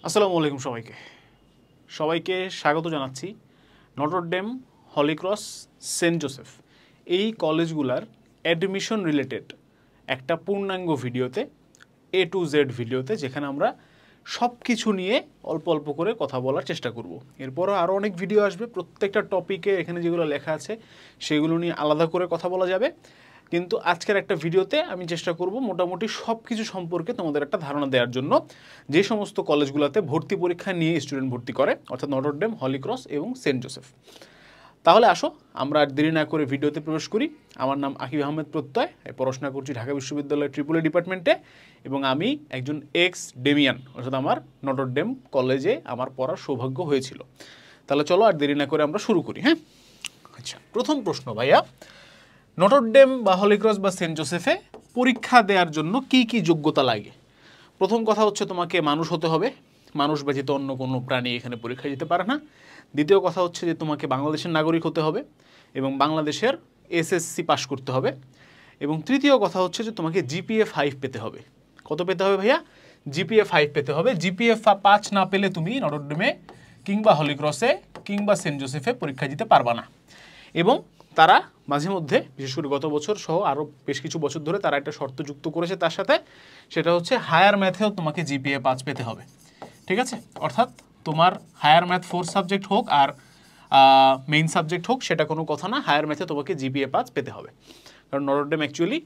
আসসালামু আলাইকুম সবাইকে স্বাগত জানাচ্ছি Notre Dame, Holy Cross, Saint Joseph এই কলেজগুলার অ্যাডমিশন রিলেটেড একটা পূর্ণাঙ্গ ভিডিওতে A to Z ভিডিওতে, যেখানে আমরা সব কিছু নিয়ে অল্প অল্প করে কথা বলার চেষ্টা করব। এরপরও আরও অনেক ভিডিও আসবে, প্রত্যেকটা টপিকে এখানে যেগুলো লেখা আছে সেগুলো নিয়ে আলাদা করে কথা বলা যাবে। কিন্তু আজকের একটা ভিডিওতে আমি চেষ্টা করব মোটামুটি সব কিছু সম্পর্কে তোমাদের একটা ধারণা দেওয়ার জন্য, যে সমস্ত কলেজগুলোতে ভর্তি পরীক্ষা নিয়ে স্টুডেন্ট ভর্তি করে, অর্থাৎ নটর ডেম, হলি ক্রস এবং সেন্ট জোসেফ। তাহলে আসো আমরা আর দেরি না করে ভিডিওতে প্রবেশ করি। আমার নাম আকিব আহমেদ প্রত্যয়, পড়াশোনা করছি ঢাকা বিশ্ববিদ্যালয়ের ট্রিপল এ ডিপার্টমেন্টে, এবং আমি একজন এক্স ডেমিয়ান, অর্থাৎ আমার নটর ডেম কলেজে আমার পড়ার সৌভাগ্য হয়েছিল। তাহলে চলো আর দেরি না করে আমরা শুরু করি। হ্যাঁ, আচ্ছা, প্রথম প্রশ্ন ভাইয়া, নটর ডেম বা হলি ক্রস বা সেন্ট জোসেফে পরীক্ষা দেওয়ার জন্য কি কি যোগ্যতা লাগে? প্রথম কথা হচ্ছে তোমাকে মানুষ হতে হবে, মানুষ ব্যতীত অন্য কোনো প্রাণী এখানে পরীক্ষা দিতে পারে না। দ্বিতীয় কথা হচ্ছে যে তোমাকে বাংলাদেশের নাগরিক হতে হবে এবং বাংলাদেশের SSC পাস করতে হবে। এবং তৃতীয় কথা হচ্ছে যে তোমাকে GPA 5 পেতে হবে। কত পেতে হবে ভাইয়া? GPA 5 পেতে হবে। GPA 5 না পেলে তুমি নটর ডেমে কিংবা হলি ক্রসে কিংবা সেন্ট জোসেফে পরীক্ষা দিতে পারবা না। এবং তারা মাঝে মধ্যে, বিশেষ করে গত বছর সহ আরও বেশ কিছু বছর ধরে তারা একটা শর্ত যুক্ত করেছে তার সাথে, সেটা হচ্ছে হায়ার ম্যাথেও তোমাকে GPA 5 পেতে হবে। ঠিক আছে? অর্থাৎ তোমার হায়ার ম্যাথ 4 সাবজেক্ট হোক আর মেইন সাবজেক্ট হোক, সেটা কোনো কথা না, হায়ার ম্যাথে তোমাকে GPA 5 পেতে হবে। কারণ নটর ডেম অ্যাকচুয়ালি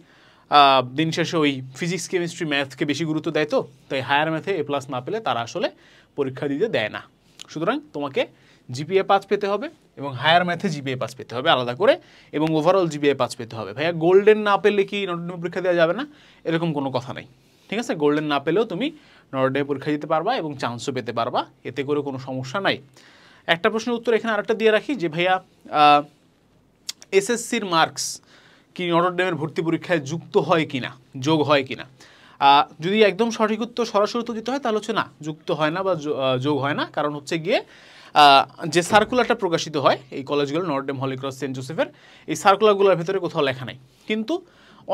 দিন শেষে ওই ফিজিক্স, কেমিস্ট্রি, ম্যাথকে বেশি গুরুত্ব দেয়, তো তাই হায়ার ম্যাথে A+ না পেলে তারা আসলে পরীক্ষা দিতে দেয় না। সুতরাং তোমাকে GPA 5 পেতে হবে এবং হায়ার ম্যাথে GPA 5 পেতে হবে আলাদা করে, এবং ওভারঅল GPA 5 পেতে হবে। ভাইয়া গোল্ডেন না পেলে কি নটর ডেমে পরীক্ষা দেওয়া যাবে না? এরকম কোনো কথা নেই। ঠিক আছে, গোল্ডেন না পেলেও তুমি নটর ডেমে পরীক্ষা দিতে পারবা এবং চান্সও পেতে পারবা, এতে করে কোনো সমস্যা নাই। একটা প্রশ্নের উত্তর এখানে আরেকটা দিয়ে রাখি যে ভাইয়া SSCর মার্কস কি নটর ডেমের ভর্তি পরীক্ষায় যুক্ত হয় কিনা, যোগ হয় কিনা? যদি একদম সঠিক উত্তর, সরাসরি উত্তর দিতে হয়, তাহলে হচ্ছে না, যুক্ত হয় না বা যোগ হয় না। কারণ হচ্ছে গিয়ে যে সার্কুলারটা প্রকাশিত হয় এই কলেজগুলো, Notre Dame, Holy Cross, Saint জোসেফের, এই সার্কুলারগুলোর ভেতরে কোথাও লেখা নেই। কিন্তু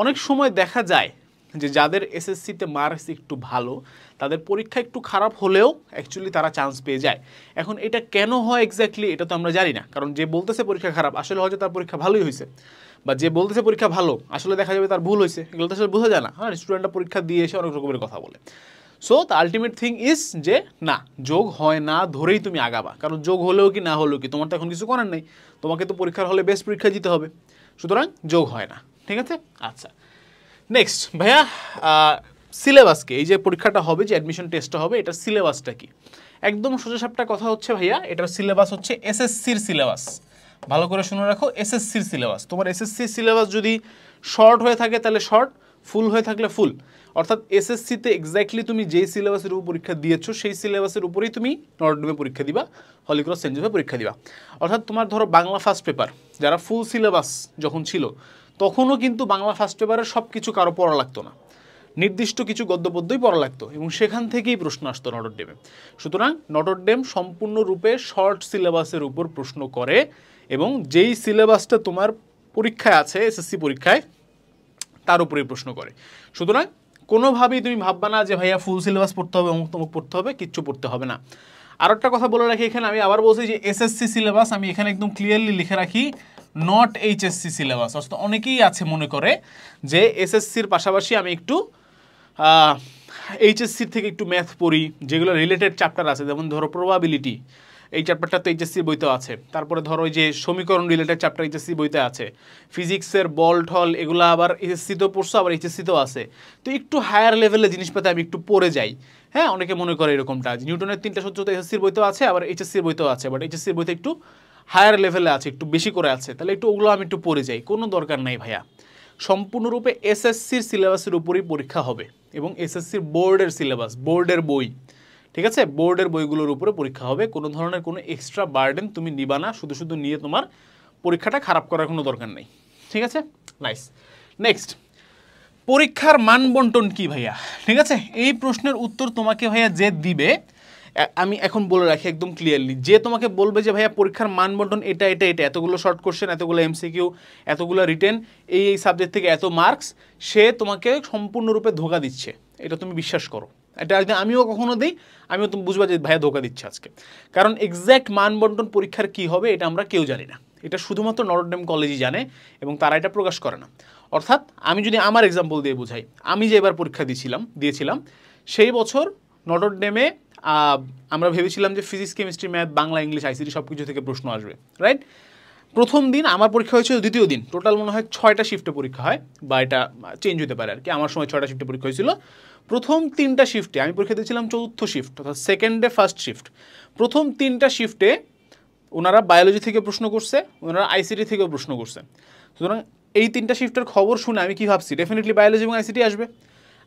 অনেক সময় দেখা যায় যে যাদের SSCতে মার্কস একটু ভালো, তাদের পরীক্ষা একটু খারাপ হলেও অ্যাকচুয়ালি তারা চান্স পেয়ে যায়। এখন এটা কেন হয় এক্স্যাক্টলি, এটা তো আমরা জানি না। কারণ যে বলতেছে পরীক্ষা খারাপ, আসলে হয়তো তার পরীক্ষা ভালোই হয়েছে, বা যে বলতেছে পরীক্ষা ভালো, আসলে দেখা যাবে তার ভুল হয়েছে। এগুলো তো আসলে বোঝা যায় না। হ্যাঁ, স্টুডেন্টরা পরীক্ষা দিয়ে এসে অনেক রকমের কথা বলে। So the ultimate thing is যে না, যোগ হয় না ধরেই তুমি আগাবা। কারণ যোগ হলেও কি না হলেও কি, তোমার তো এখন কিছু করার নেই, তোমাকে তো পরীক্ষার হলে বেস্ট পরীক্ষা দিতে হবে। সুতরাং যোগ হয় না। ঠিক আছে? আচ্ছা, নেক্সট ভাইয়া, সিলেবাসকে, এই যে পরীক্ষাটা হবে, যে অ্যাডমিশন টেস্টটা হবে, এটার সিলেবাসটা কি? একদম সোজাসাপটা কথা হচ্ছে ভাইয়া, এটার সিলেবাস হচ্ছে SSCর সিলেবাস। ভালো করে শুনে রাখো, SSCর সিলেবাস। তোমার SSCর সিলেবাস যদি শর্ট হয়ে থাকে তাহলে শর্ট, ফুল হয়ে থাকলে ফুল। অর্থাৎ SSCতে এক্স্যাক্টলি তুমি যেই সিলেবাসের উপর পরীক্ষা দিয়েছো সেই সিলেবাসের উপরেই তুমি নটর ডেমে পরীক্ষা দিবা, হলি ক্রস, সেন্ট জোসেফে পরীক্ষা দিবা। অর্থাৎ তোমার ধরো বাংলা ফার্স্ট পেপার, যারা ফুল সিলেবাস যখন ছিল, তখনও কিন্তু বাংলা ফার্স্ট পেপারের সব কিছু কারো পড়া লাগতো না, নির্দিষ্ট কিছু গদ্যপদ্যই পড়া লাগতো, এবং সেখান থেকেই প্রশ্ন আসতো নটর ডেমে। সুতরাং নটর ডেম সম্পূর্ণরূপে শর্ট সিলেবাসের উপর প্রশ্ন করে, এবং যেই সিলেবাসটা তোমার পরীক্ষায় আছে, SSC পরীক্ষায়, তার উপরেই প্রশ্ন করে। সুতরাং কোনোভাবেই তুমি ভাববা না যে ভাইয়া ফুল সিলেবাস পড়তে হবে, অমুক তমুক পড়তে হবে, কিচ্ছু পড়তে হবে না। আর একটা কথা বলে রাখি এখানে, আমি আবার বলছি যে SSC সিলেবাস আমি এখানে একদম ক্লিয়ারলি লিখে রাখি, নট HSC সিলেবাস। অর্থাৎ অনেকেই আছে মনে করে যে SSCর পাশাপাশি আমি একটু HSCর থেকে একটু ম্যাথ পড়ি, যেগুলো রিলেটেড চ্যাপ্টার আছে, যেমন ধরো প্রবাবিলিটি, এই চ্যাপ্টারটা তো HSCর বইতেও আছে। তারপরে ধরো ওই যে সমীকরণ রিলেটেড চ্যাপ্টার HSC বইতে আছে, ফিজিক্সের বল ঠল, এগুলো আবার SSCতেও পড়ছো, আবার HSCতেও আছে। তো একটু হায়ার লেভেলের জিনিসপাতি আমি একটু পড়ে যাই। হ্যাঁ, অনেকে মনে করে এরকমটা, নিউটনের 3টা সূত্র তো SSCর বইতেও আছে, আবার HSCর বইতেও আছে, বাট HSCর বইতে একটু হায়ার লেভেলে আছে, একটু বেশি করে আছে, তাহলে একটু ওগুলো আমি একটু পড়ে যাই। কোনো দরকার নাই ভাইয়া, সম্পূর্ণরূপে SSCর সিলেবাসের উপরেই পরীক্ষা হবে, এবং SSCর বোর্ডের সিলেবাস, বোর্ডের বই, ঠিক আছে, বোর্ডের বইগুলোর উপরে পরীক্ষা হবে। কোনো ধরনের কোনো এক্সট্রা বার্ডেন তুমি নিবা না, শুধু শুধু নিয়ে তোমার পরীক্ষাটা খারাপ করার কোনো দরকার নেই। ঠিক আছে, নাইস। নেক্সট, পরীক্ষার মান বন্টন কি ভাইয়া? ঠিক আছে, এই প্রশ্নের উত্তর তোমাকে ভাইয়া যে দিবে, আমি এখন বলে রাখি একদম ক্লিয়ারলি, যে তোমাকে বলবে যে ভাইয়া পরীক্ষার মান বন্টন এটা এটা এটা, এতগুলো শর্ট কোশ্চেন, এতগুলো MCQ, এতগুলো রিটেন, এই সাবজেক্ট থেকে এত মার্কস, সে তোমাকে সম্পূর্ণরূপে ধোঁকা দিচ্ছে, এটা তুমি বিশ্বাস করো। এটা যদি আমিও কখনো দিই, আমিও তুমি বুঝবা যে ভাইয়া ধোকা দিচ্ছে আজকে। কারণ এক্স্যাক্ট মান বন্টন পরীক্ষার কী হবে এটা আমরা কেউ জানি না, এটা শুধুমাত্র নটরডেম কলেজই জানে এবং তারা এটা প্রকাশ করে না। অর্থাৎ আমি যদি আমার এক্সাম্পল দিয়ে বুঝাই, আমি যে এবার পরীক্ষা দিয়েছিলাম সেই বছর নটরডেমে আমরা ভেবেছিলাম যে physics, chemistry, math, Bangla, English, ICT সব কিছু থেকে প্রশ্ন আসবে, রাইট? প্রথম দিন আমার পরীক্ষা হয়েছিল, দ্বিতীয় দিন টোটাল মনে হয় 6টা শিফটে পরীক্ষা হয়, বা এটা চেঞ্জ হতে পারে আর কি। আমার সময় 6টা শিফটে পরীক্ষা হয়েছিল। প্রথম 3টা শিফটে আমি পরীক্ষা দিয়েছিলাম, চতুর্থ শিফট অর্থাৎ সেকেন্ডে ফার্স্ট শিফট। প্রথম 3টা শিফটে ওনারা বায়োলজি থেকে প্রশ্ন করছে, ওনারা আইসিটি থেকেও প্রশ্ন করছে। সুতরাং এই 3টা শিফটের খবর শুনে আমি কি ভাবছি, ডেফিনেটলি বায়োলজি এবং আইসিটি আসবে।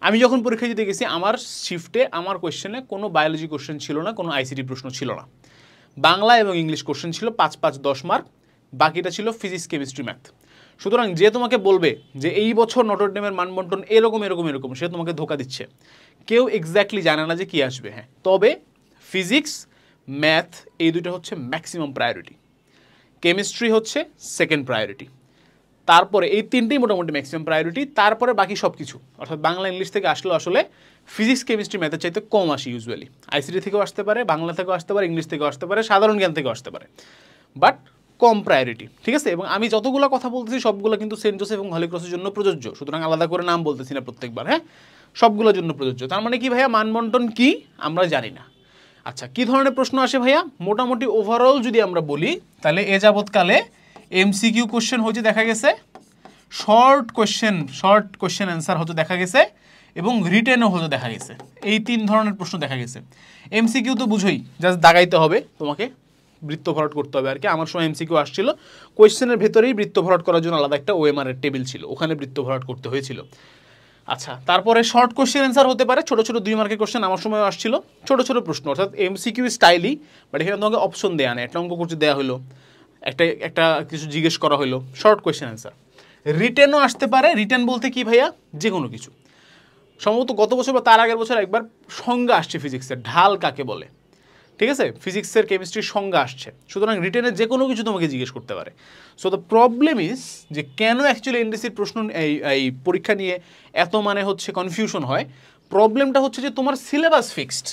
আমি যখন পরীক্ষা দিতে গেছি আমার শিফটে আমার কোয়েশ্চেনে কোনো বায়োলজি কোশ্চেন ছিল না, কোনো আইসিটি প্রশ্ন ছিল না। বাংলা এবং ইংলিশ কোশ্চেন ছিল 5-5 10 মার্ক, বাকিটা ছিল ফিজিক্স, কেমিস্ট্রি, ম্যাথ। সুতরাং যে তোমাকে বলবে যে এই বছর নটরডেমের মানবন্টন এরকম, সে তোমাকে ধোকা দিচ্ছে। কেউ এক্স্যাক্টলি জানে না যে কী আসবে। হ্যাঁ, তবে ফিজিক্স, ম্যাথ এই দুটো হচ্ছে ম্যাক্সিমাম প্রায়োরিটি, কেমিস্ট্রি হচ্ছে সেকেন্ড প্রায়োরিটি, তারপরে এই 3টেই মোটামুটি ম্যাক্সিমাম প্রায়োরিটি, তারপরে বাকি সব কিছু। অর্থাৎ বাংলা, ইংলিশ থেকে আসলেও আসলে ফিজিক্স, কেমিস্ট্রি, ম্যাথের চাইতে কম আসে ইউজুয়ালি। আইসিটি থেকেও আসতে পারে, বাংলা থেকেও আসতে পারে, ইংলিশ থেকেও আসতে পারে, সাধারণ জ্ঞান থেকেও আসতে পারে, বাট কম প্রায়োরিটি, ঠিক আছে? এবং আমি যতগুলো কথা বলতেছি সবগুলো কিন্তু সেন্ট জোসেফ এবং হলি ক্রসের জন্য প্রযোজ্য, সুতরাং আলাদা করে নাম বলতেছি না প্রত্যেকবার। হ্যাঁ, সবগুলোর জন্য প্রযোজ্য। তার মানে কি ভাইয়া, মানবন্টন কি আমরা জানি না। আচ্ছা, কি ধরনের প্রশ্ন আসে ভাইয়া? মোটামুটি ওভারঅল যদি আমরা বলি তাহলে এ যাবৎকালে এমসিকিউ কোশ্চেন হচ্ছে দেখা গেছে, শর্ট কোশ্চেন অ্যান্সার হতে দেখা গেছে, এবং রিটেনও হতে দেখা গেছে। এই 3 ধরনের প্রশ্ন দেখা গেছে। এমসিকিউ তো বুঝোই, জাস্ট দাগাইতে হবে তোমাকে, বৃত্ত ভরাট করতে হবে আর কি। আমার সময় এমসিকিউ আসছিল, কোয়েশ্চেনের ভেতরেই বৃত্ত ভরাট করার জন্য আলাদা একটা ওএমআর এর টেবিল ছিল, ওখানে বৃত্ত ভরাট করতে হয়েছিল। আচ্ছা, তারপরে শর্ট কোশ্চেন অ্যান্সার হতে পারে, ছোটো 2 মার্কের কোশ্চেন আমার সময় আসছিল, ছোটো প্রশ্ন, অর্থাৎ এমসিকিউ স্টাইলই, বাট এখানে তোমাকে অপশন দেওয়া নেই, একটা অঙ্ক করতে দেওয়া হলো, একটা কিছু জিজ্ঞেস করা হলো, শর্ট কোয়েশ্চেন অ্যান্সার। রিটেনও আসতে পারে। রিটেন বলতে কি ভাইয়া, যে কোনো কিছু। সম্ভবত গত বছর বা তার আগের বছর একবার সংজ্ঞা আসছে ফিজিক্সের, ঢাল কাকে বলে, ঠিক আছে? ফিজিক্সের, কেমিস্ট্রির সংজ্ঞা আসছে। সুতরাং রিটেনের যে কোনো কিছু তোমাকে জিজ্ঞেস করতে পারে। সো দ্য প্রবলেম ইজ যে কেন অ্যাকচুয়ালি এনডিসির প্রশ্ন এই পরীক্ষা নিয়ে এত মানে হচ্ছে কনফিউশন হয়। প্রবলেমটা হচ্ছে যে তোমার সিলেবাস ফিক্সড,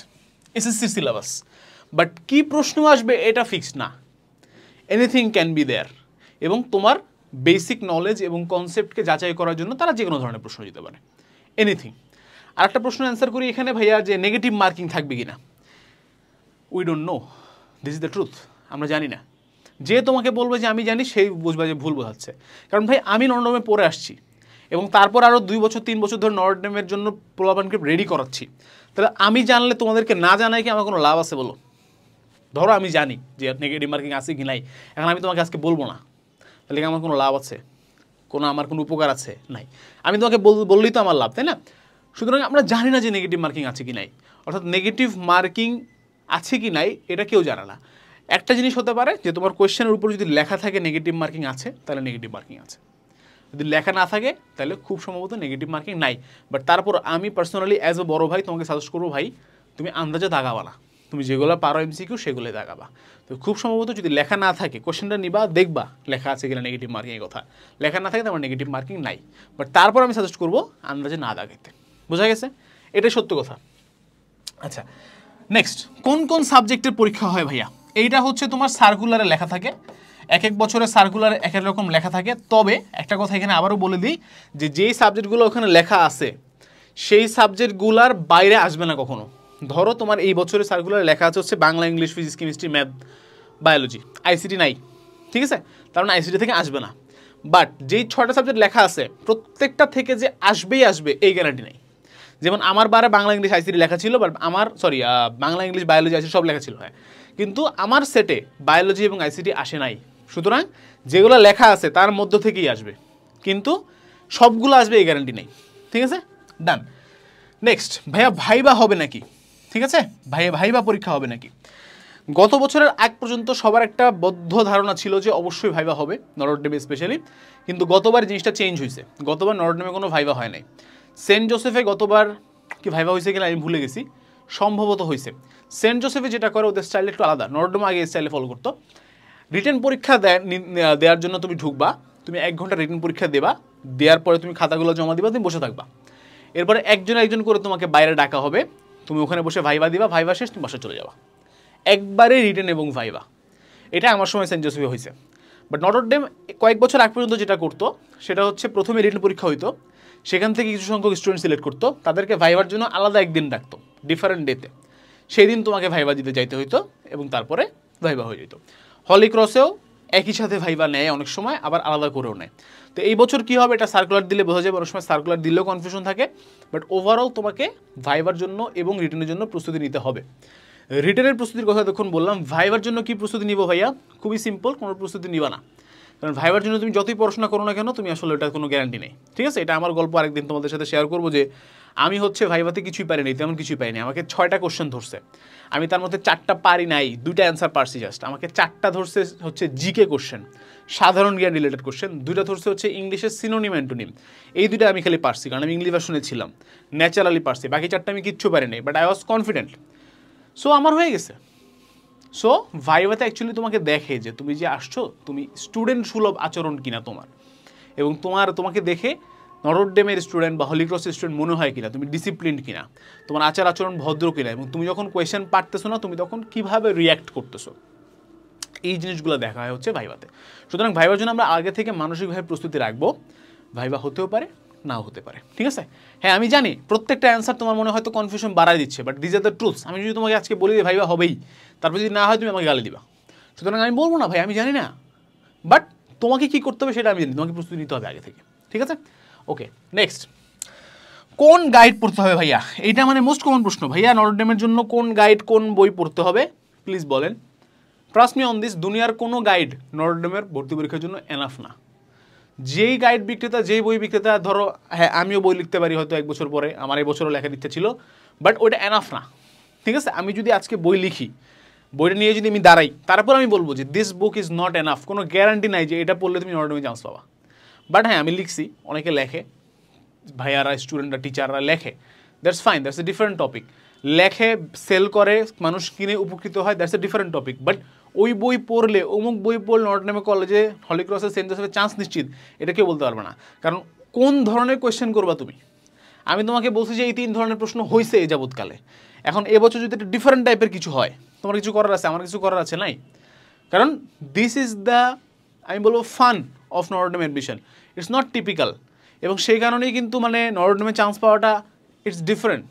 এসএসসির সিলেবাস, বাট কী প্রশ্ন আসবে এটা ফিক্সড না। এনিথিং ক্যান বি দেয়ার, এবং তোমার বেসিক নলেজ এবং কনসেপ্টকে যাচাই করার জন্য তারা যে কোনো ধরনের প্রশ্ন দিতে পারে, এনিথিং। আর একটা প্রশ্ন অ্যান্সার করি এখানে ভাইয়া, যে নেগেটিভ মার্কিং থাকবে কিনা। We don't know, this is the truth, আমরা জানি না। যে তোমাকে বলবে যে আমি জানি, সেই বুঝবে যে ভুল বোঝাচ্ছে। কারণ ভাই আমি নটরডেমে পড়ে আসছি, এবং তারপর আরও 2 বছর 3 বছর ধরে নটরডেমের জন্য পোলাপানকে রেডি করাচ্ছি। তাহলে আমি জানলে তোমাদেরকে না জানাই কি আমার কোনো লাভ আছে বলো? ধরো আমি জানি যে নেগেটিভ মার্কিং আছে কি নাই, এখন আমি তোমাকে আজকে বলবো না, তাহলে কি আমার কোনো লাভ আছে? আমার কোনো উপকার আছে? নাই। আমি তোমাকে বললেই তো আমার লাভ, তাই না? সুতরাং আমরা জানি না যে নেগেটিভ মার্কিং আছে কি নাই, অর্থাৎ নেগেটিভ মার্কিং আছে কি নাই এটা কেউ জানে না। একটা জিনিস হতে পারে যে তোমার কোয়েশ্চেনের উপর যদি লেখা থাকে নেগেটিভ মার্কিং আছে, তাহলে নেগেটিভ মার্কিং আছে। যদি লেখা না থাকে তাহলে খুব সম্ভবত নেগেটিভ মার্কিং নাই। বাট তারপর আমি পার্সোনালি অ্যাজ এ বড় ভাই তোমাকে সাজেস্ট করবো, ভাই তুমি আন্দাজে দাগাবা না, তুমি যেগুলো পারো এমসিকিউ সেগুলোই দাগাবা। তো খুব সম্ভবত যদি লেখা না থাকে কোয়েশ্চেনটা নিবা, দেখবা লেখা আছে কিনা নেগেটিভ মার্কিংয়ের কথা। লেখা না থাকে তো আমার নেগেটিভ মার্কিং নাই, বাট তারপর আমি সাজেস্ট করবো আন্দাজে না দাগাইতে। বোঝা গেছে? এটাই সত্য কথা। আচ্ছা, নেক্সট, কোন কোন সাবজেক্টের পরীক্ষা হয় ভাইয়া? এইটা হচ্ছে তোমার সার্কুলারে লেখা থাকে, এক এক বছরের সার্কুলারে এক এক রকম লেখা থাকে। তবে একটা কথা এখানে আবারও বলে দিই, যে যেই সাবজেক্টগুলো ওখানে লেখা আছে সেই সাবজেক্টগুলোর বাইরে আসবে না কখনো। ধরো তোমার এই বছরের সার্কুলারে লেখা আছে হচ্ছে Bangla, English, physics, chemistry, math, biology, ICT নাই, ঠিক আছে? তার মানে আইসিটি থেকে আসবে না। বাট যেই 6টা সাবজেক্ট লেখা আছে প্রত্যেকটা থেকে যে আসবেই আসবে এই গ্যারান্টি নাই। যেমন আমার বারে বাংলা, ইংলিশ, আইসিটি লেখা ছিল, but Bangla, English, biology, ICT সব লেখা ছিল, হ্যাঁ, কিন্তু আমার সেটে বায়োলজি এবং আইসিটি আসে নাই। সুতরাং যেগুলো লেখা আছে তার মধ্য থেকেই আসবে, কিন্তু সবগুলো আসবে এই গ্যারান্টি নেই, ঠিক আছে? ডান। নেক্সট, ভাইয়া ভাইবা হবে নাকি? ঠিক আছে, ভাইবা পরীক্ষা হবে নাকি? গত বছরের আগ পর্যন্ত সবার একটা বদ্ধ ধারণা ছিল যে অবশ্যই ভাইবা হবে, নটরডেমে স্পেশালি। কিন্তু গতবার জিনিসটা চেঞ্জ হয়েছে। গতবার নটরডেমে কোনো ভাইবা হয় নাই। সেন্ট জোসেফে গতবার কি ভাইবা হয়েছে কিনা আমি ভুলে গেছি, সম্ভবত হয়েছে। সেন্ট জোসেফে যেটা করে ওদের স্টাইল একটু আলাদা, নটরডেমে আগে স্টাইলে ফলো করতো। রিটেন পরীক্ষা দেওয়ার জন্য তুমি ঢুকবা, তুমি 1 ঘন্টা রিটেন পরীক্ষা দেবা, দেওয়ার পরে তুমি খাতাগুলো জমা দিবা, তুমি বসে থাকবা। এরপরে একজন করে তোমাকে বাইরে ডাকা হবে, তুমি ওখানে বসে ভাইবা দিবা, ভাইবা শেষ তুমি বাসা চলে যাবা, একবারে রিটেন এবং ভাইবা। এটা আমার সময় সেন্ট জোসেফে হয়েছে। বাট নটর ডেম কয়েক বছর আগ পর্যন্ত যেটা করতো সেটা হচ্ছে প্রথমে রিটেন পরীক্ষা হইতো, সেখান থেকে কিছু সংখ্যক স্টুডেন্ট সিলেক্ট করতো, তাদেরকে ভাইবার জন্য আলাদা একদিন ডাকতো ডিফারেন্ট ডেতে, সেই দিন তোমাকে ভাইবা দিতে যাইতে হইতো এবং তারপরে ভাইবা হয়ে যেত। হলি ক্রসেও একই সাথে ভাইবা নেয় অনেক সময়, আবার আলাদা করেও নেয়। তো এই বছর কী হবে এটা সার্কুলার দিলে বোঝা যাবে, অনেক সময় সার্কুলার দিলেও কনফিউশন থাকে। বাট ওভারঅল তোমাকে ভাইবার জন্য এবং রিটেনের জন্য প্রস্তুতি নিতে হবে। রিটেনের প্রস্তুতির কথা তখন বললাম, ভাইবার জন্য কি প্রস্তুতি নিব ভাইয়া? খুবই সিম্পল, কোনো প্রস্তুতি নিবা না। কারণ ভাইবার জন্য তুমি যতই পড়াশোনা করো না কেন, তুমি আসলে এটা কোনো গ্যারান্টি নেই। ঠিক আছে, এটা আমার গল্প আরেকদিন তোমাদের সাথে শেয়ার করবো যে আমি হচ্ছে ভাইভাতে কিছুই পারিনি, তেমন কিছুই পাইনি। আমাকে 6টা কোশ্চেন ধরছে, আমি তার মধ্যে 4টা পারি নাই, 2টা অ্যান্সার পারছি জাস্ট। আমাকে 4টা ধরছে হচ্ছে জিকে কোশ্চেন, সাধারণ জ্ঞান রিলেটেড কোশ্চেন, 2টা ধরছে হচ্ছে ইংলিশের সিনোনিম অ্যান্টোনিম, এই 2টা আমি খালি পারছি কারণ আমি ইংলিশ ভার্সনে ছিলাম, ন্যাচারালি পারছি। বাকি 4টা আমি কিচ্ছু পারি নাই, but I was confident. So আমার হয়ে গেছে। সো ভাইভাতে অ্যাকচুয়ালি তোমাকে দেখে যে তুমি যে আসছো তুমি স্টুডেন্ট সুলভ আচরণ কিনা তোমার, এবং তোমাকে দেখে নটর ডেমের স্টুডেন্ট বা হলি ক্রসের স্টুডেন্ট মনে হয় কিনা, তুমি ডিসিপ্লিন কিনা, তোমার আচার আচরণ ভদ্র কিনা, এবং তুমি যখন কোয়েশ্চেন পারতেছো না তুমি তখন কীভাবে রিয়্যাক্ট করতেছো, এই জিনিসগুলো দেখা হয় হচ্ছে ভাইভাতে। সুতরাং ভাইবার জন্য আমরা আগে থেকে মানসিকভাবে প্রস্তুতি রাখবো। ভাইবা হতেও পারে, নাও হতে পারে। ঠিক আছে, হ্যাঁ আমি জানি প্রত্যেকটা অ্যান্সার তোমার মনে হয়তো কনফিউশন বাড়াই দিচ্ছে, but these are the truths. আমি যদি তোমাকে আজকে বলি যে ভাইবা হবেই, তারপর যদি না হয় তুমি আমাকে গালি দিবা। সুতরাং আমি বলবো না ভাই আমি জানি না, বাট তোমাকে কী করতে হবে সেটা আমি জানি, তোমাকে প্রস্তুতি নিতে হবে আগে থেকে। ঠিক আছে, ওকে নেক্সট। কোন গাইড পড়তে হবে ভাইয়া? এইটা মানে মোস্ট কমন প্রশ্ন। ভাইয়া নটর ডেমের জন্য কোন গাইড, কোন বই পড়তে হবে প্লিজ বলেন। ট্রাস্ট মি অন দিস, দুনিয়ার কোনো গাইড নটর ডেমের ভর্তি পরীক্ষার জন্য এনাফ না। যেই গাইড বিক্রেতা, যেই বই বিক্রেতা, ধরো হ্যাঁ আমিও বই লিখতে পারি হয়তো 1 বছর পরে, আমার এই বছরও লেখার ইচ্ছা ছিল, বাট ওইটা এনাফ না। ঠিক আছে, আমি যদি আজকে বই লিখি, বইটা নিয়ে যদি আমি দাঁড়াই, তারপর আমি বলবো যে this book is not enough, কোনো গ্যারান্টি নাই যে এটা পড়লে তুমি নটর ডেমে চান্স পাবা। বাট হ্যাঁ আমি লিখছি, অনেকে লেখে, ভাইয়ারা স্টুডেন্টরা টিচাররা লেখে, that's fine, that's a different topic. লেখে, সেল করে, মানুষ কিনে উপকৃত হয়, that's a different topic. But ওই বই পড়লে, অমুক বই পড়লে নটর ডেমে কলেজে, হলি ক্রসে, সেন্ট জোসেফের চান্স নিশ্চিত, এটা কেউ বলতে পারবে না। কারণ কোন ধরনের কোয়েশ্চেন করবা তুমি? আমি তোমাকে বলছি যে এই 3 ধরনের প্রশ্ন হয়েছে এই যাবৎকালে। এখন এবছর যদি একটা ডিফারেন্ট টাইপের কিছু হয়, তোমার কিছু করার আছে, আমার কিছু করার আছে, নাই? কারণ দিস ইজ দ্য, আমি বলবো fun of Notre Dame admission, it's not typical. এবং সেই কারণেই কিন্তু মানে নটর ডেমে চান্স পাওয়াটা it's different.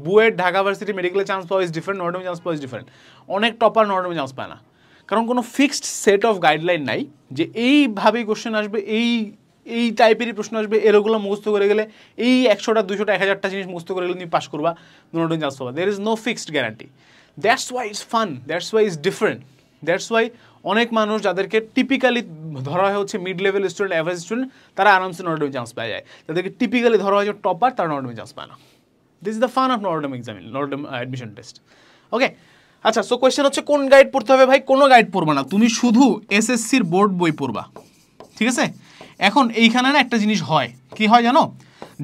BUET, Dhaka varsity মেডিকেলে চান্স পাওয়া ইজ ডিফারেন্ট, নটর ডেমে চান্স পাওয়া ইজ ডিফারেন্ট। অনেক টপার নটর ডেমে চান্স পায় না, কারণ কোনো ফিক্সড সেট অফ গাইডলাইন নাই যে এইভাবেই কোশ্চেন আসবে, এই টাইপেরই প্রশ্ন আসবে, এরগুলো মুখস্থ করে গেলে, এই 100টা 200টা 1000টা জিনিস মুখস্থ করে গেলে তুমি পাস করবা, নটর ডেমে চান্স পাবা। There is no fixed guarantee. That's why it's fun, that's why it's different, that's why অনেক মানুষ যাদেরকে টিপিক্যালি ধরা হয় হচ্ছে mid level student, average student, তারা আরামসে নটর ডেমে চান্স পাওয়া যায়। যাদেরকে টিপিক্যালি ধরা হয় যে টপার, তারা নটর ডেমে চান্স পায় না। This is the fun of Notre Dame exam, Notre Dame admission test. Okay, আচ্ছা, সো কোয়েশ্চেন হচ্ছে কোন গাইড পড়তে হবে? ভাই কোনো গাইড পড়বা না, তুমি শুধু এসএসসির বোর্ড বই পড়বা। ঠিক আছে, এখন এইখানে না একটা জিনিস হয়, কি হয় জানো?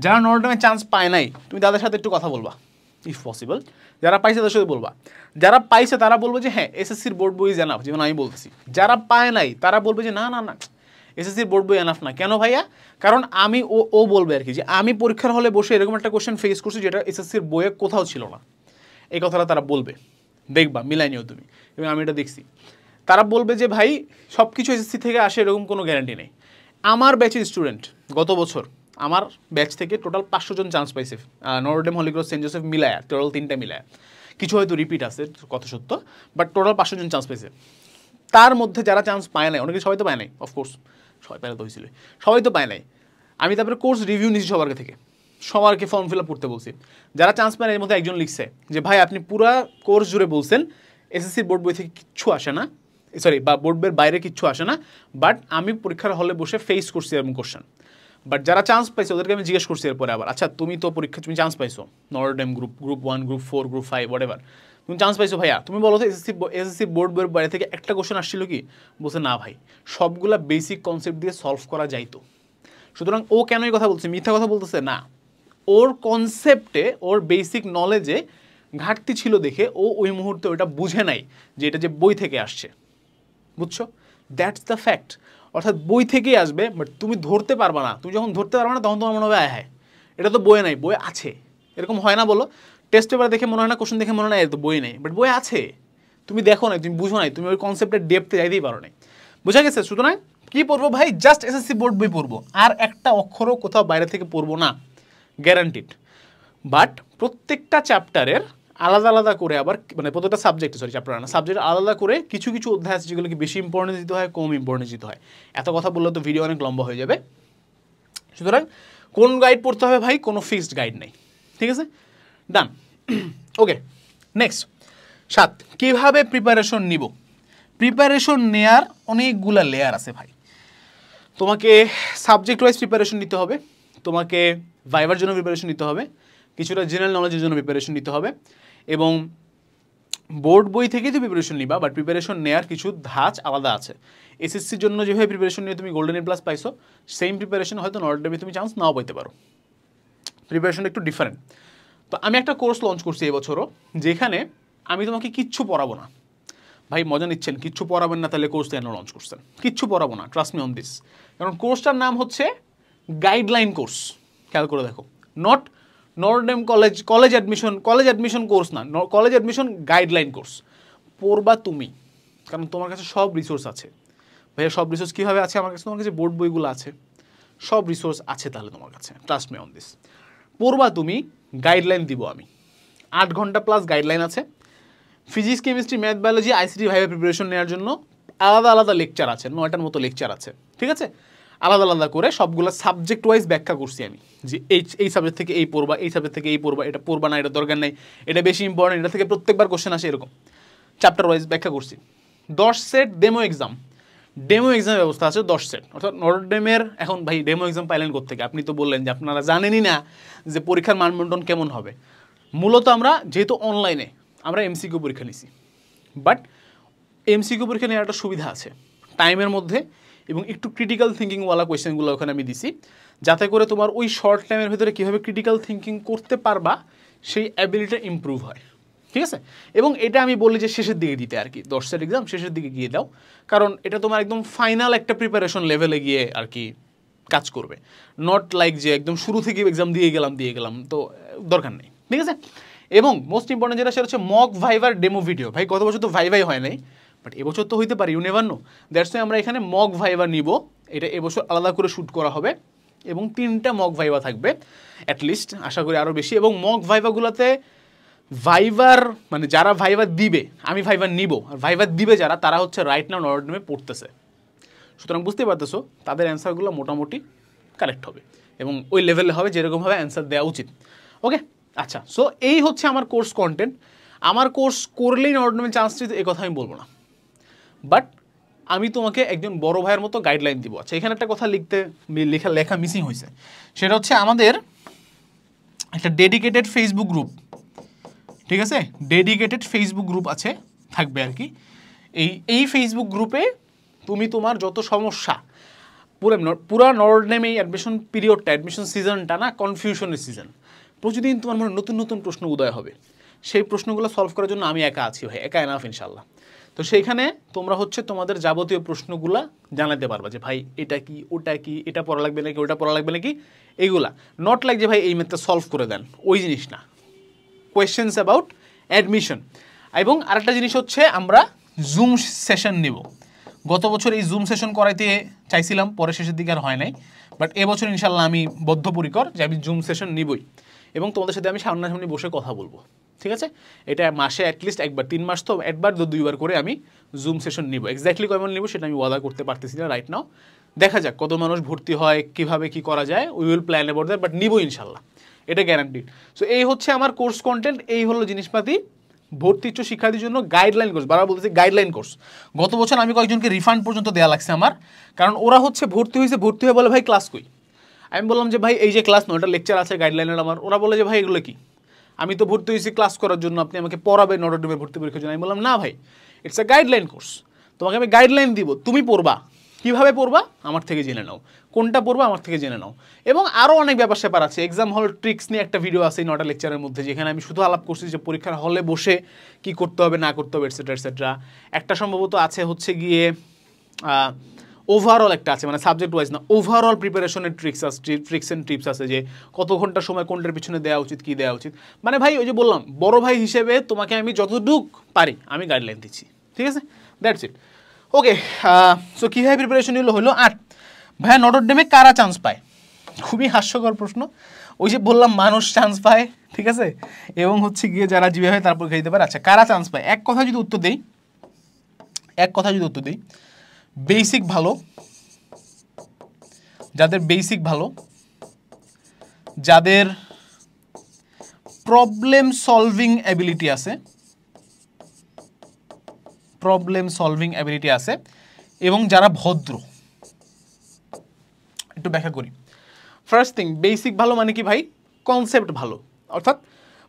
যারা নটর ডেমে চান্স পায় নাই, তুমি তাদের সাথে একটু কথা বলবা ইফ পসিবল। যারা পাইছে তাদের সাথে বলবা। যারা পাইছে তারা বলবে যে হ্যাঁ এসএসসির বোর্ড বই ইজ এনাফ, যেমন আমি বলতেছি। যারা পায় নাই তারা বলবে যে না না না, এসএসসির বোর্ড বই এনাফ না। কেন ভাইয়া? কারণ আমি ও বলবে আর কি যে আমি পরীক্ষার হলে বসে এরকম একটা কোশ্চেন ফেস করছি যেটা এসএসসির বইয়ে কোথাও ছিল না। এই কথাটা তারা বলবে, দেখবা মিলাই নিও তুমি, এবং আমি এটা দেখছি। তারা বলবে যে ভাই সব কিছু এসএসসি থেকে আসে এরকম কোনো গ্যারান্টি নেই। আমার ব্যাচের স্টুডেন্ট গত বছর আমার ব্যাচ থেকে টোটাল 500 জন চান্স পাইছে, Notre Dame, Holy Cross, Saint Joseph মিলায়া, total 3টা মিলায়া। কিছু হয়তো রিপিট আছে, কত সত্য, বাট টোটাল 500 জন চান্স পাইছে। তার মধ্যে যারা চান্স পায় নাই, অনেকে সবাই তো পায় নাই, অফকোর্স সবাই পায় তো হয়েছিল, সবাই তো পায় নাই। আমি তারপরে কোর্স রিভিউ নিয়েছি সবার থেকে, সবারকে ফর্ম ফিল আপ করতে বলছি। যারা চান্স পায় না এর মধ্যে একজন লিখছে যে ভাই আপনি পুরা কোর্স জুড়ে বলছেন এসএসসির বোর্ড বই থেকে কিচ্ছু আসে না, সরি বা বোর্ড বইয়ের বাইরে কিচ্ছু আসে না, বাট আমি পরীক্ষার হলে বসে ফেস করছি এরকম কোশ্চেন। বাট যারা চান্স পাইছে ওদেরকে আমি জিজ্ঞেস করছি এরপরে আবার, আচ্ছা তুমি তো পরীক্ষা, তুমি চান্স পাইছো Notre Dame group 1, group 4, group 5 whatever, তুমি চান্স পাইছো ভাইয়া, তুমি বলো তো এসএসসি বোর্ড বইয়ের বাইরে থেকে একটা কোশ্চেন আসছিল কি? বলছে না ভাই, সবগুলা বেসিক কনসেপ্ট দিয়ে সলভ করা যাইতো। সুতরাং ও কেন এই কথা বলছে? মিথ্যা কথা বলতেছে না, ওর কনসেপ্টে, ওর বেসিক নলেজে ঘাটতি ছিল দেখে ও ওই মুহূর্তে ওটা বুঝে নাই যে এটা যে বই থেকে আসছে। বুঝছো? That's the fact. অর্থাৎ বই থেকেই আসবে, বাট তুমি ধরতে পারবা না। তুমি যখন ধরতে পারবে না তখন তোমার মনে হবে হ্যাঁ এটা তো বইয়ে নাই, বইয়ে আছে। এরকম হয় না বলো? টেস্ট পেপার দেখে মনে হয় না, কোশ্চেন দেখে মনে হয় না এত বই নেই, বাট বই আছে, তুমি দেখো না, তুমি বুঝো নাই, তুমি ওই কনসেপ্টের ডেপথে যাইতেই পারো নাই, বুঝা গেছে? সুতরাং কী পড়বো ভাই, জাস্ট এসএসসি বোর্ড বই পড়বো, আর একটা অক্ষরও কোথাও বাইরে থেকে পড়বো না, গ্যারান্টিড। বাট প্রত্যেকটা চ্যাপ্টারের আলাদা আলাদা করে আবার, মানে প্রত্যেকটা সাবজেক্ট, সরি চ্যাপ্টার না, সাবজেক্ট আলাদা করে কিছু কিছু অধ্যায় আছে যেগুলোকে বেশি ইম্পর্টেন্স দিতে হয়, কম ইম্পর্টেন্স দিতে হয়। এত কথা বললে তো ভিডিও অনেক লম্বা হয়ে যাবে। সুতরাং কোন গাইড পড়তে হবে ভাই, কোনো ফিক্সড গাইড নেই, ঠিক আছে? ডান। ওকে, নেক্সট 7, কীভাবে প্রিপারেশন নিব? প্রিপারেশন নেয়ার অনেকগুলা লেয়ার আছে ভাই। তোমাকে সাবজেক্ট ওয়াইজ প্রিপারেশন নিতে হবে, তোমাকে ভাইবার জন্য প্রিপারেশন নিতে হবে, কিছুটা জেনারেল নলেজের জন্য প্রিপারেশন নিতে হবে, এবং বোর্ড বই থেকেই তো প্রিপারেশন নিবা, বাট প্রিপারেশন নেওয়ার কিছু ধাঁচ আলাদা আছে। এসএসসির জন্য যেভাবে প্রিপারেশন নিয়ে তুমি গোল্ডেন প্লাস পাইছো, সেম প্রিপারেশন হয়তো নটরডেমে তুমি চান্স নাও পাইতে পারো, প্রিপারেশনটা একটু ডিফারেন্ট। তো আমি একটা কোর্স লঞ্চ করছি এবছরও, যেখানে আমি তোমাকে কিচ্ছু পড়াবো না। ভাই মজা নিচ্ছেন, কিচ্ছু পড়াবেন না, তাহলে কোর্স কেন লঞ্চ করছেন? কিচ্ছু পড়াবো না, ট্রাস্ট মি অন দিস। কারণ কোর্সটার নাম হচ্ছে গাইডলাইন কোর্স, খেয়াল করে দেখো, not Notre Dame college admission course না, কলেজ অ্যাডমিশন গাইডলাইন কোর্স। পড়বা তুমি, কারণ তোমার কাছে সব রিসোর্স আছে। ভাইয়া সব রিসোর্স কীভাবে আছে আমার কাছে? তোমার কাছে বোর্ড বইগুলো আছে, সব রিসোর্স আছে তাহলে তোমার কাছে, ট্রাস্ট মি অন দিস। পড়বা তুমি, গাইডলাইন দিব আমি, 8 ঘন্টা প্লাস গাইডলাইন আছে। Physics, chemistry, math, biology, ICT viva preparation নেওয়ার জন্য আলাদা আলাদা লেকচার আছে, 9টার মতো লেকচার আছে, ঠিক আছে? আলাদা আলাদা করে সবগুলো সাবজেক্ট ওয়াইজ ব্যাখ্যা করছি আমি, যে এই সাবজেক্ট থেকে এই পড়বা, এই সাবজেক্ট থেকে এই পড়বা, এটা পড়বা না, এটা দরকার নেই, এটা বেশি ইম্পর্টেন্ট, এটা থেকে প্রত্যেকবার কোশ্চেন আসে, এরকম চ্যাপ্টার ওয়াইজ ব্যাখ্যা করছি। 10 সেট ডেমো এক্সামের ব্যবস্থা আছে, 10 সেট। অর্থাৎ নটরডেমের এখন ভাই ডেমো এক্সাম পাইলেন কোত্থেকে? আপনি তো বললেন যে আপনারা জানেনই না যে পরীক্ষার মানবন্টন কেমন হবে। মূলত আমরা যেহেতু অনলাইনে আমরা এমসিকিউ পরীক্ষা নিছি, বাট এমসিকিউ পরীক্ষা নেওয়ার একটা সুবিধা আছে টাইমের মধ্যে, এবং একটু ক্রিটিক্যাল থিঙ্কিংওয়ালা কোয়েশ্চেনগুলো ওখানে আমি দিছি, যাতে করে তোমার ওই শর্ট টাইমের ভিতরে কীভাবে ক্রিটিক্যাল থিঙ্কিং করতে পারবা সেই অ্যাবিলিটিটা ইম্প্রুভ হয়, ঠিক আছে? এবং এটা আমি বলি যে শেষের দিকে দিতে আর কি, 10 সেট এক্সাম শেষের দিকে গিয়ে দাও, কারণ এটা তোমার একদম ফাইনাল একটা প্রিপারেশন লেভেলে গিয়ে আর কি কাজ করবে, নট লাইক যে একদম শুরু থেকে এক্সাম দিয়ে গেলাম, তো দরকার নেই, ঠিক আছে? এবং মোস্ট ইম্পর্টেন্ট যেটা সেটা হচ্ছে মক ভাইভার ডেমো ভিডিও। ভাই গত বছর তো ভাইভাই হয় নাই, বাট এবছর তো হইতে পারে, you never know. That's why আমরা এখানে মক ভাইভা নিব, এটা এবছর আলাদা করে শ্যুট করা হবে, এবং 3টা মক ভাইভা থাকবে অ্যাটলিস্ট, আশা করি আরও বেশি। এবং মক ভাইভাগুলোতে ভাইভার মানে যারা ভাইভা দিবে, আমি ভাইভা নিব, আর ভাইভা দিবে যারা, তারা হচ্ছে রাইট নাও নটরডেমে পড়তেছে, সুতরাং বুঝতে পারতেছো তাদের অ্যান্সারগুলো মোটামুটি কারেক্ট হবে, এবং ওই লেভেলে হবে যেরকমভাবে অ্যান্সার দেওয়া উচিত। ওকে, আচ্ছা, সো এই হচ্ছে আমার কোর্স কন্টেন্ট। আমার কোর্স করলেই নটরডেমে চান্স দিতে, এই কথা আমি বলবো না, বাট আমি তোমাকে একজন বড় ভাইয়ের মতো গাইডলাইন দিব। আচ্ছা, এখানে একটা কথা লেখা মিসিং হয়েছে, সেটা হচ্ছে আমাদের একটা ডেডিকেটেড ফেসবুক গ্রুপ, ঠিক আছে? ডেডিকেটেড ফেসবুক গ্রুপ আছে, থাকবে আর কি। এই ফেসবুক গ্রুপে তুমি তোমার যত সমস্যা, পুরো নটরডেম এই অ্যাডমিশন পিরিয়ডটা, অ্যাডমিশন সিজনটা না কনফিউশনের সিজন, প্রতিদিন তোমার মনে নতুন নতুন প্রশ্ন উদয় হবে, সেই প্রশ্নগুলো সলভ করার জন্য আমি একা আছি ভাই, একা এনাফ ইনশাল্লাহ। তো সেইখানে তোমরা হচ্ছে তোমাদের যাবতীয় প্রশ্নগুলা জানাতে পারবা, যে ভাই এটা কি, ওটা কি, এটা পড়া লাগবে নাকি, ওটা পড়া লাগবে নাকি, এইগুলা। নট লাইক যে ভাই এই ম্যাথটা সলভ করে দেন, ওই জিনিস না, কোয়েশ্চেন্স অ্যাবাউট অ্যাডমিশন। এবং আরেকটা জিনিস হচ্ছে আমরা জুম সেশন নিব। গত বছর এই জুম সেশন করাইতে চাইছিলাম, পরে শেষের দিকে আর হয় নাই, বাট এবছর ইনশাল্লাহ আমি বদ্ধপরিকর যে আমি জুম সেশন নিবই, এবং তোমাদের সাথে আমি সামনাসামনি বসে কথা বলবো, ঠিক আছে? এটা মাসে অ্যাটলিস্ট একবার, 3 মাস তো একবার 2বার করে আমি জুম সেশন নিব। এক্স্যাক্টলি কয়বার নিব সেটা আমি ওয়াদা করতে পারতেছি না রাইট নাও, দেখা যাক কত মানুষ ভর্তি হয়, কিভাবে কি করা যায়, we will plan about that, but নিব ইনশাল্লাহ, এটা গ্যারান্টিড। সো এই হচ্ছে আমার কোর্স কন্টেন্ট, এই হলো জিনিসপাতি। ভর্তি ইচ্ছুক শিক্ষার্থীর জন্য গাইডলাইন কোর্স, বারবার বলতেছি গাইডলাইন কোর্স। গত বছর আমি কয়েকজনকে রিফান্ড পর্যন্ত দেওয়া লাগছে আমার, কারণ ওরা হচ্ছে ভর্তি হয়ে বলে ভাই ক্লাস কই। আমি বললাম যে ভাই এই যে ক্লাস 9টা লেকচার আছে গাইডলাইনের আমার, ওরা বলে যে ভাই এগুলো কি, আমি তো ভর্তি হয়েছি ক্লাস করার জন্য, আপনি আমাকে পড়াবেন নটরডেমে ভর্তি পরীক্ষার জন্য। আমি বললাম না ভাই, ইটস এ গাইডলাইন কোর্স, তোমাকে আমি গাইডলাইন দিব, তুমি পড়বা, কীভাবে পড়বা আমার থেকে জেনে নাও, কোনটা পড়বা আমার থেকে জেনে নাও। এবং আরও অনেক ব্যাপার স্যাপার আছে, এক্সাম হল ট্রিক্স নিয়ে একটা ভিডিও আছে 9টা লেকচারের মধ্যে, যেখানে আমি শুধু আলাপ করছি যে পরীক্ষার হলে বসে কি করতে হবে না করতে হবে, এটসেট্রা এটসেট্রা। একটা সম্ভবত আছে হচ্ছে গিয়ে ওভারঅল একটা আছে, মানে সাবজেক্ট ওয়াইজ না, ওভারঅল প্রিপারেশনের ট্রিক্স অ্যান্ড টিপস আছে যে কত ঘন্টা সময় কোনটার পিছনে দেওয়া উচিত, কী দেওয়া উচিত। মানে ভাই ওই যে বললাম, বড় ভাই হিসেবে তোমাকে আমি যতটুক পারি আমি গাইডলাইন দিচ্ছি, ঠিক আছে, দ্যাটস ইট। ওকে, সো কীভাবে প্রিপারেশন হলো 8। ভাইয়া নটর ডেমে কারা চান্স পায়? খুবই হাস্যকর প্রশ্ন। ওই যে বললাম মানুষ চান্স পায়, ঠিক আছে, এবং হচ্ছে গিয়ে যারা জিবে হয় তারপর খেয়ে দিতে পারে। আচ্ছা, কারা চান্স পায়? এক কথা যদি উত্তর দিই, বেসিক ভালো, যাদের বেসিক ভালো, যাদের প্রবলেম সলভিং অ্যাবিলিটি আছে, এবং যারা ভদ্র। একটু ব্যাখ্যা করি। ফার্স্ট থিং, বেসিক ভালো মানে কি ভাই? কনসেপ্ট ভালো, অর্থাৎ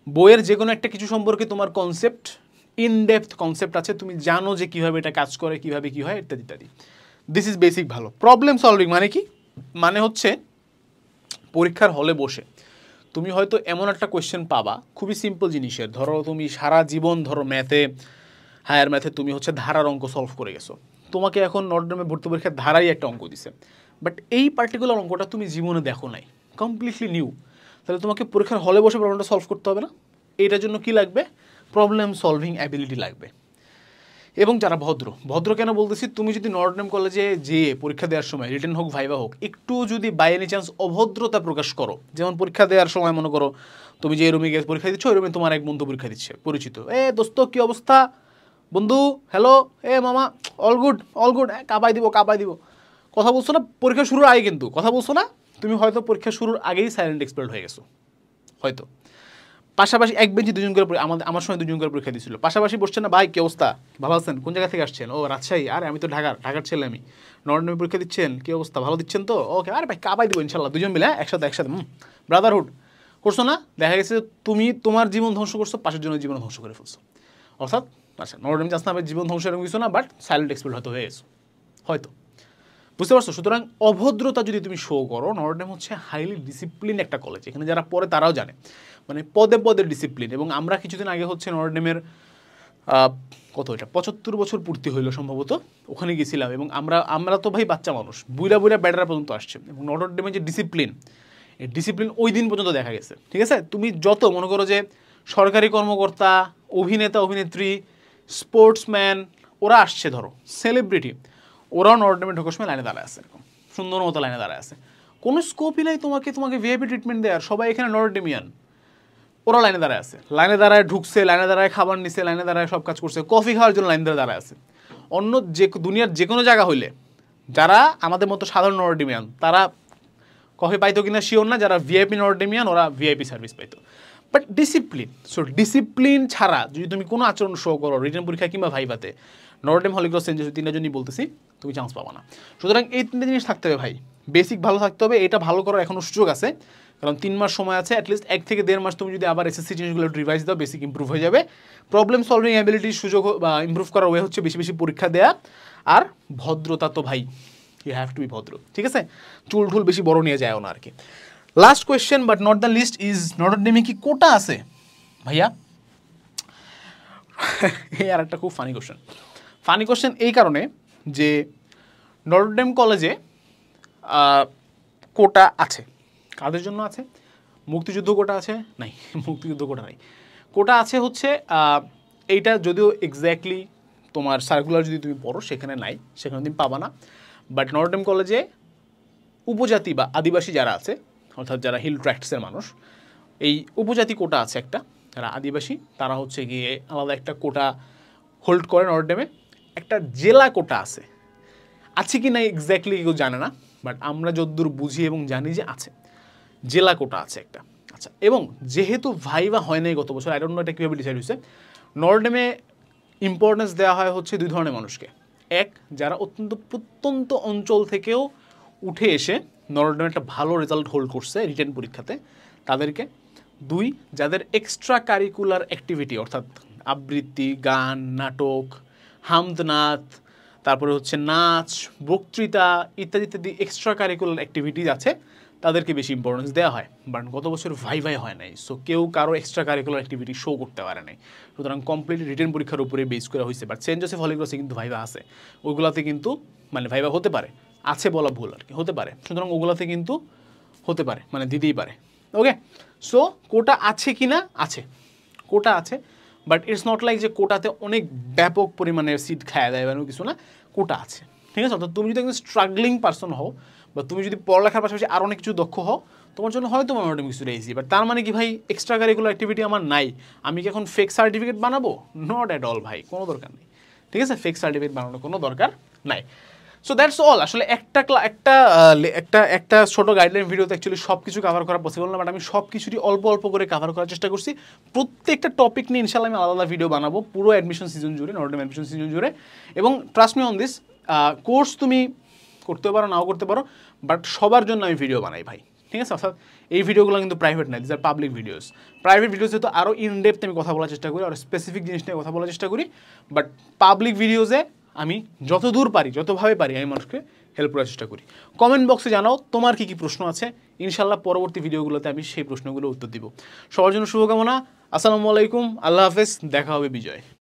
বইয়ের যে কোনো একটা কিছু সম্পর্কে তোমার কনসেপ্ট, ইনডেপথ কনসেপ্ট আছে, তুমি জানো যে কীভাবে এটা কাজ করে, কীভাবে কী হয়, ইত্যাদি ইত্যাদি। দিস ইজ বেসিক ভালো। প্রবলেম সলভিং মানে কি? মানে হচ্ছে পরীক্ষার হলে বসে তুমি হয়তো এমন একটা কোয়েশ্চেন পাবা, খুবই সিম্পল জিনিসের, ধরো তুমি সারা জীবন ধরো ম্যাথে, হায়ার ম্যাথে তুমি হচ্ছে ধারার অঙ্ক সলভ করে গেছো, তোমাকে এখন নটরডেমে ভর্তি পরীক্ষার ধারাই একটা অঙ্ক দিছে, বাট এই পার্টিকুলার অঙ্কটা তুমি জীবনে দেখো নাই, কমপ্লিটলি নিউ, তাহলে তোমাকে পরীক্ষার হলে বসে প্রবলেমটা সলভ করতে হবে না? এইটার জন্য কি লাগবে? প্রবলেম সলভিং অ্যাবিলিটি লাগবে। এবং যারা ভদ্র কেন বলতেছি, তুমি যদি নটরডেম কলেজে যেয়ে পরীক্ষা দেওয়ার সময়, রিটেন হোক ভাইবা হোক, একটু যদি বাই এনি চান্স অভদ্রতা প্রকাশ করো, যেমন পরীক্ষা দেওয়ার সময় মনে করো তুমি যে রুমে গিয়ে পরীক্ষা দিচ্ছ, ওই রুমে তোমার এক বন্ধু পরীক্ষা দিচ্ছে, পরিচিত, দোস্ত কী অবস্থা, বন্ধু হ্যালো, মামা অল গুড, কাবাই দিব, কথা বলছো না পরীক্ষা শুরুর আগে, কিন্তু কথা বলছো না, তুমি হয়তো পরীক্ষা শুরুর আগেই সাইলেন্ট এক্সপার্ট হয়ে গেছো হয়তো। পাশাপাশি এক বেঞ্চে দুজন করে, আমার সময় দুজন করে পরীক্ষা দিয়েছিল, পাশাপাশি বসছেন না, ভাই কী অবস্থা, ভালো আছেন, কোন জায়গা থেকে আসছেন? ও রাজশাহী, আরে আমি তো ঢাকার ছেলে, আমি নটরডেমে পরীক্ষা দিচ্ছেন, কী অবস্থা, ভালো দিচ্ছেন তো? ওকে, আরে ভাই কাবাই দিব ইনশাল্লাহ, দুজন মিলে একসাথে ব্রাদারহুড করছো না, দেখা গেছে তুমি তোমার জীবন ধ্বংস করছো, পাশের জন্য জীবন ধ্বংস করে ফেলছো। অর্থাৎ আচ্ছা, নটরডেমে চান্স না জীবন ধ্বংস এরকম কিছু না, বাট সাইলেন্ট এক্সপার্ট হয়তো হয়ে গেছো, হয়তো, বুঝতে পারছো? সুতরাং অভদ্রতা যদি তুমি শো করো, নটরডেম হচ্ছে হাইলি ডিসিপ্লিন একটা কলেজ, এখানে যারা পড়ে তারাও জানে, মানে পদে পদে ডিসিপ্লিন। এবং আমরা কিছুদিন আগে হচ্ছে নটরডেমের কত এটা 75 বছর পূর্তি হইলো সম্ভবত, ওখানে গেছিলাম, এবং আমরা তো ভাই বাচ্চা মানুষ, বুইরা ব্যাটারা পর্যন্ত আসছে, এবং নটরডেমের যে ডিসিপ্লিন, এই ডিসিপ্লিন ওই দিন পর্যন্ত দেখা গেছে, ঠিক আছে? তুমি যত মনে করো যে সরকারি কর্মকর্তা, অভিনেত্রী, স্পোর্টসম্যান, ওরা আসছে, ধরো সেলিব্রিটি, ওরাও নটরডেমে ঢোকার সময় লাইনে দাঁড়ায় আছে, এরকম সুন্দর মতো লাইনে দাঁড়ায় আছে, কোনো স্কোপই নাই তোমাকে ভিআইপি ট্রিটমেন্ট দেওয়ার, সবাই এখানে নটরডেমিয়ান, ওরা লাইনে দাঁড়ায় আছে, লাইনে দাঁড়ায় ঢুকছে, লাইনে দাঁড়ায় খাবার নিছে, লাইনে দাঁড়ায় সব কাজ করছে, কফি খাওয়ার জন্য লাইন ধরে দাঁড়ায় আছে। অন্য যে দুনিয়ার যে কোনো জায়গা হইলে যারা আমাদের মতো সাধারণ নটরডেমিয়ান, তারা কফি পাইতো কিনা শিওর না, যারা ভিআইপি নটরডেমিয়ান ওরা ভিআইপি সার্ভিস পাইতো। বাট ডিসিপ্লিন ছাড়া যদি তুমি কোনো আচরণ শো করো রিটেন পরীক্ষা কিংবা ভাইভাতে, Notre Dame, Holy Cross, Saint Joseph, তিনটা জন্যই বলতেছি, তুমি চান্স পাবা না। সুতরাং এই তিনটা জিনিস থাকতে হবে ভাই, বেসিক ভালো থাকতে হবে, এটা ভালো করার এখনও সুযোগ আছে, কারণ 3 মাস সময় আছে, অ্যাটলিস্ট 1 থেকে 1.5 মাস তুমি যদি আবার এসএসসি জিনিসগুলো রিভাইজ দাও, বেসিক ইম্প্রুভ হয়ে যাবে। প্রবলেম সলভিং অ্যাবিলিটির সুযোগ বা ইম্প্রুভ করার ওয়ে হচ্ছে বেশি বেশি পরীক্ষা দেয়া, আর ভদ্রতা তো ভাই, ইউ হ্যাভ টু বি ভদ্র, ঠিক আছে? চুল বেশি বড় নিয়ে যায়ও না আর কি। Last question but not the least is, নটরডেমে কি কোটা আছে ভাইয়া? এই আর একটা খুব ফানি কোয়েশ্চেন এই কারণে যে নটরডেম কলেজে কোটা আছে, কাদের জন্য আছে? মুক্তিযুদ্ধ কোটা আছে? নাই, মুক্তিযুদ্ধ কোটা নাই। কোটা আছে হচ্ছে এইটা যদিও এক্স্যাক্টলি তোমার সার্কুলার যদি তুমি পড়ো সেখানে নাই, সেখানে তুমি পাবা না, বাট নটরডেম কলেজে উপজাতি বা আদিবাসী যারা আছে, অর্থাৎ যারা হিল ট্র্যাক্টসের মানুষ, এই উপজাতি কোটা আছে একটা, যারা আদিবাসী তারা হচ্ছে গিয়ে আলাদা একটা কোটা হোল্ড করে নটরডেমে। একটা জেলা কোটা আছে কি না এক্স্যাক্টলি কেউ জানে না, বাট আমরা যতদূর বুঝি এবং জানি যে আছে, জেলা কোটা আছে একটা। আচ্ছা, এবং যেহেতু ভাইবা হয় নাই গত বছর, আই ডোন্ট নো এটা কীভাবে ডিসাইড হয়েছে, নটরডেমে ইম্পর্টেন্স দেওয়া হয় হচ্ছে 2 ধরনের মানুষকে। এক, যারা প্রত্যন্ত অঞ্চল থেকেও উঠে এসে নটরডেমে একটা ভালো রেজাল্ট হোল্ড করছে রিটেন পরীক্ষাতে, তাদেরকে। 2, যাদের এক্সট্রা কারিকুলার অ্যাক্টিভিটি, অর্থাৎ আবৃত্তি, গান, নাটক, হামদনাথ, তারপরে হচ্ছে নাচ, বক্তৃতা ইত্যাদি ইত্যাদি এক্সট্রা কারিকুলার অ্যাক্টিভিটিজ আছে, তাদেরকে বেশি ইম্পর্টেন্স দেওয়া হয়। বাট গত বছর ভাই হয় নাই, সো কেউ কারো এক্সট্রা কারিকুলার অ্যাক্টিভিটি শো করতে পারে নাই, সুতরাং কমপ্লিটলি রিটেন পরীক্ষার উপরে বেস করা হয়েছে। বাট সেন্ট জোসেফ, হলি ক্রসে কিন্তু ভাইভা আছে, ওইগুলোতে কিন্তু মানে ভাইভা হতে পারে, আছে বলা ভুল আর কি, হতে পারে। সুতরাং ওগুলাতে কিন্তু হতে পারে, মানে দিতেই পারে। ওকে, সো কোটা আছে কি না, আছে, কোটা আছে, বাট ইটস নট লাইক যে কোটাতে অনেক ব্যাপক পরিমাণে সিট খায় দেয় এমন কিছু না, কোটা আছে, ঠিক আছে। অর্থাৎ তুমি যদি একজন স্ট্রাগলিং পার্সন হও, বা তুমি যদি পড়ালেখার পাশাপাশি আরও অনেক কিছু দক্ষ হও, তোমার জন্য হয়তো মোটামুটি কিছুটা ইজি। বাট তার মানে কি ভাই এক্সট্রা কারিকুলার অ্যাক্টিভিটি আমার নাই, আমি কি এখন ফেক সার্টিফিকেট বানাবো? নট অ্যাট অল ভাই, কোনো দরকার নেই, ঠিক আছে। ফেক সার্টিফিকেট বানানোর কোনো দরকার নাই। So that's all. আসলে একটা ছোটো গাইডলাইন ভিডিওতে অ্যাকচুয়ালি সব কিছু কভার করা পসিবল না, বাট আমি সব কিছুরই অল্প অল্প করে কভার করার চেষ্টা করছি। প্রত্যেকটা টপিক নিয়ে ইনশাল্লাহ আমি আলাদা আলাদা ভিডিও বানাবো পুরো অ্যাডমিশন সিজন জুড়ে, নটরডেম অ্যাডমিশন সিজন জুড়ে। এবং trust me on this, course তুমি করতে পারো নাও করতে পারো, বাট সবার জন্য আমি ভিডিও বানাই ভাই, ঠিক আছে। অর্থাৎ এই ভিডিওগুলো কিন্তু প্রাইভেট নাই, this are public videos. Private ভিডিওসে তো আরও ইনডেপথ আমি কথা বলার চেষ্টা করি, আর স্পেসিফিক জিনিস নিয়ে কথা বলার চেষ্টা করি, বাট পাবলিক ভিডিওসে আমি যতদূর পারি, যতভাবে পারি আমি মানুষকে হেল্প করার চেষ্টা করি। কমেন্ট বক্সে জানাও তোমার কী কী প্রশ্ন আছে, ইনশাল্লাহ পরবর্তী ভিডিওগুলোতে আমি সেই প্রশ্নগুলো উত্তর দিব। সবার জন্য শুভকামনা। আসসালামু আলাইকুম, আল্লাহ হাফেজ, দেখা হবে বিজয়।